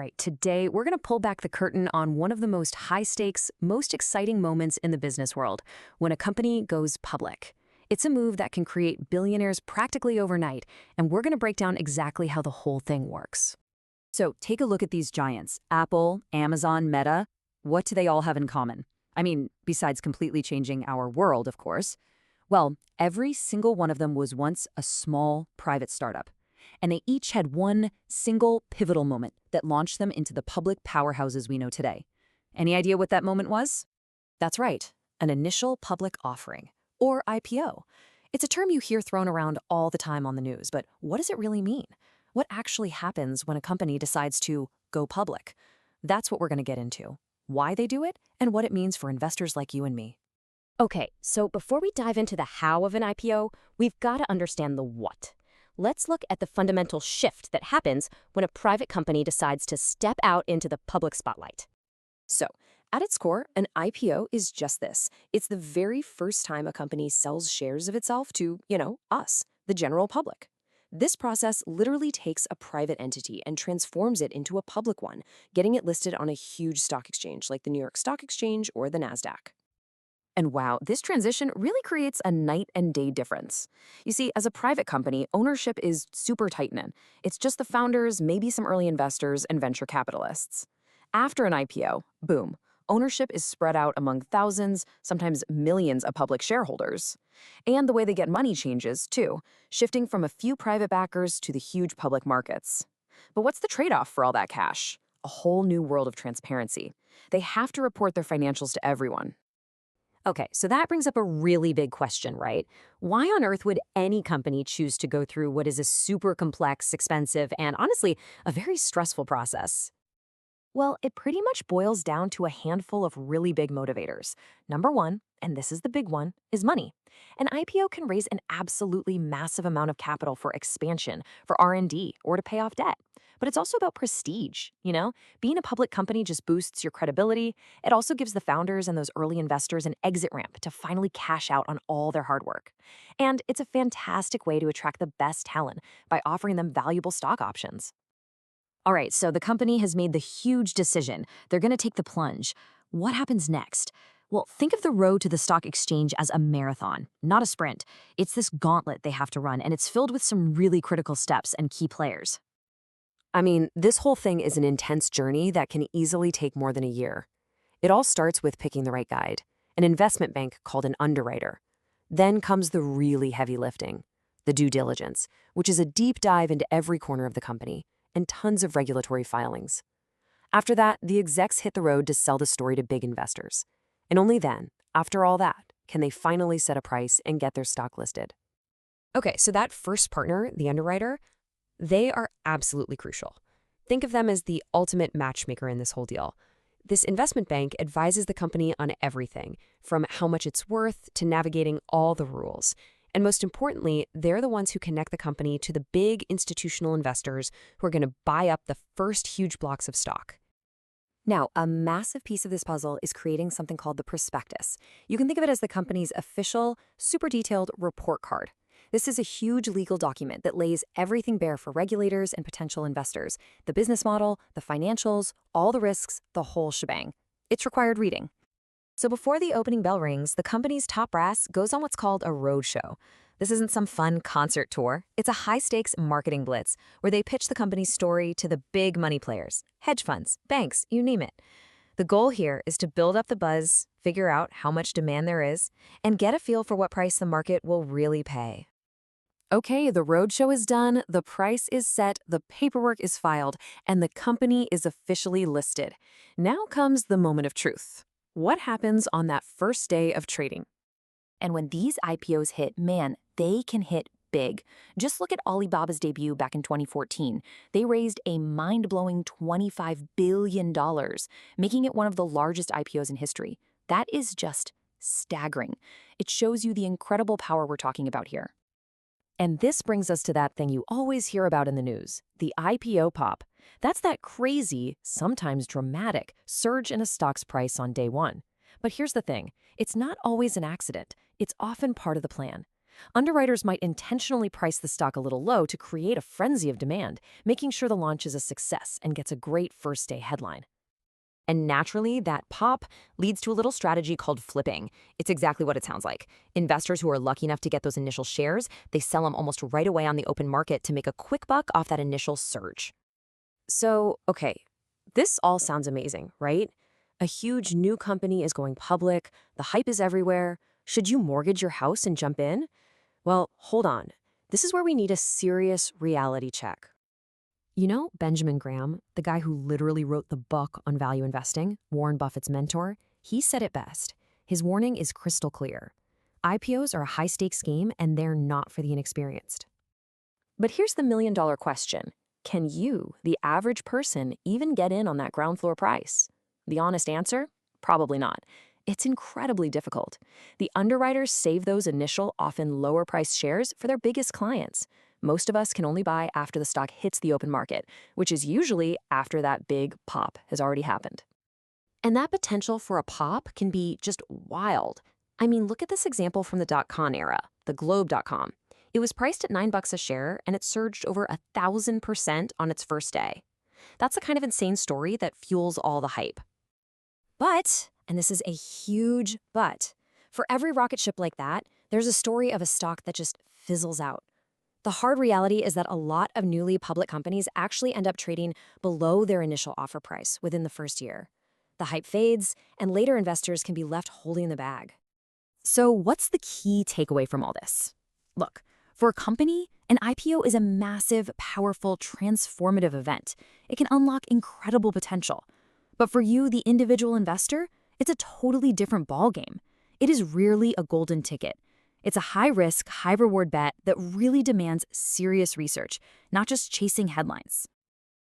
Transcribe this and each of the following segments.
right, today we're going to pull back the curtain on one of the most high-stakes, most exciting moments in the business world, when a company goes public. It's a move that can create billionaires practically overnight, and we're going to break down exactly how the whole thing works. So take a look at these giants, Apple, Amazon, Meta. What do they all have in common? I mean, besides completely changing our world, of course. Well, every single one of them was once a small private startup. And they each had one single pivotal moment that launched them into the public powerhouses we know today. Any idea what that moment was? That's right, an initial public offering, or IPO. It's a term you hear thrown around all the time on the news, but what does it really mean? What actually happens when a company decides to go public? That's what we're going to get into, why they do it, and what it means for investors like you and me. Okay, so before we dive into the how of an IPO, we've got to understand the what. Let's look at the fundamental shift that happens when a private company decides to step out into the public spotlight. So, at its core, an IPO is just this. It's the very first time a company sells shares of itself to, us, the general public. This process literally takes a private entity and transforms it into a public one, getting it listed on a huge stock exchange like the New York Stock Exchange or the NASDAQ. And wow, this transition really creates a night and day difference. You see, as a private company, ownership is super tight-knit. It's just the founders, maybe some early investors, and venture capitalists. After an IPO, boom, ownership is spread out among thousands, sometimes millions of public shareholders. And the way they get money changes, too, shifting from a few private backers to the huge public markets. But what's the trade-off for all that cash? A whole new world of transparency. They have to report their financials to everyone. Okay, so that brings up a really big question, right? Why on earth would any company choose to go through what is a super complex, expensive, and honestly, a very stressful process? Well, it pretty much boils down to a handful of really big motivators. Number one, and this is the big one, is money. An IPO can raise an absolutely massive amount of capital for expansion, for R&D, or to pay off debt. But it's also about prestige. Being a public company just boosts your credibility. It also gives the founders and those early investors an exit ramp to finally cash out on all their hard work. And it's a fantastic way to attract the best talent by offering them valuable stock options. All right, so the company has made the huge decision. They're going to take the plunge. What happens next? Well, think of the road to the stock exchange as a marathon, not a sprint. It's this gauntlet they have to run, and it's filled with some really critical steps and key players. I mean, this whole thing is an intense journey that can easily take more than a year. It all starts with picking the right guide, an investment bank called an underwriter. Then comes the really heavy lifting, the due diligence, which is a deep dive into every corner of the company, and tons of regulatory filings. After that, the execs hit the road to sell the story to big investors. And only then, after all that, can they finally set a price and get their stock listed. Okay, so that first partner, the underwriter, they are absolutely crucial. Think of them as the ultimate matchmaker in this whole deal. This investment bank advises the company on everything, from how much it's worth to navigating all the rules. And most importantly, they're the ones who connect the company to the big institutional investors who are going to buy up the first huge blocks of stock. Now, a massive piece of this puzzle is creating something called the prospectus. You can think of it as the company's official, super detailed report card. This is a huge legal document that lays everything bare for regulators and potential investors, the business model, the financials, all the risks, the whole shebang. It's required reading. So before the opening bell rings, the company's top brass goes on what's called a roadshow. This isn't some fun concert tour. It's a high-stakes marketing blitz where they pitch the company's story to the big money players, hedge funds, banks, you name it. The goal here is to build up the buzz, figure out how much demand there is, and get a feel for what price the market will really pay. Okay, the roadshow is done, the price is set, the paperwork is filed, and the company is officially listed. Now comes the moment of truth. What happens on that first day of trading? And when these IPOs hit, man, they can hit big. Just look at Alibaba's debut back in 2014. They raised a mind-blowing $25 billion, making it one of the largest IPOs in history. That is just staggering. It shows you the incredible power we're talking about here. And this brings us to that thing you always hear about in the news, the IPO pop. That's that crazy, sometimes dramatic, surge in a stock's price on day one. But here's the thing, it's not always an accident. It's often part of the plan. Underwriters might intentionally price the stock a little low to create a frenzy of demand, making sure the launch is a success and gets a great first-day headline. And naturally, that pop leads to a little strategy called flipping. It's exactly what it sounds like. Investors who are lucky enough to get those initial shares, they sell them almost right away on the open market to make a quick buck off that initial surge. So, okay, this all sounds amazing, right? A huge new company is going public, the hype is everywhere. Should you mortgage your house and jump in? Well, hold on. This is where we need a serious reality check. You know Benjamin Graham, the guy who literally wrote the book on value investing, Warren Buffett's mentor? He said it best. His warning is crystal clear. IPOs are a high-stakes game, and they're not for the inexperienced. But here's the million-dollar question. Can you, the average person, even get in on that ground floor price? The honest answer? Probably not. It's incredibly difficult. The underwriters save those initial, often lower-priced shares for their biggest clients. Most of us can only buy after the stock hits the open market, which is usually after that big pop has already happened. And that potential for a pop can be just wild. I mean, look at this example from the .com era, the Globe.com. It was priced at $9 a share, and it surged over 1,000% on its first day. That's the kind of insane story that fuels all the hype. But, and this is a huge but, for every rocket ship like that, there's a story of a stock that just fizzles out. The hard reality is that a lot of newly public companies actually end up trading below their initial offer price within the first year. The hype fades, and later investors can be left holding the bag. So what's the key takeaway from all this? Look, for a company, an IPO is a massive, powerful, transformative event. It can unlock incredible potential. But for you, the individual investor, it's a totally different ballgame. It is rarely a golden ticket. It's a high-risk, high-reward bet that really demands serious research, not just chasing headlines.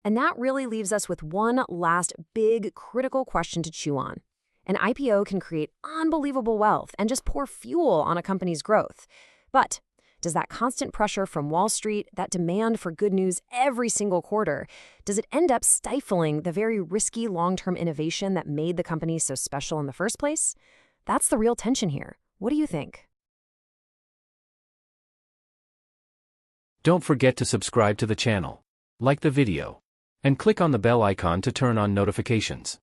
And that really leaves us with one last big, critical question to chew on. An IPO can create unbelievable wealth and just pour fuel on a company's growth. But does that constant pressure from Wall Street, that demand for good news every single quarter, does it end up stifling the very risky long-term innovation that made the company so special in the first place? That's the real tension here. What do you think? Don't forget to subscribe to the channel, like the video, and click on the bell icon to turn on notifications.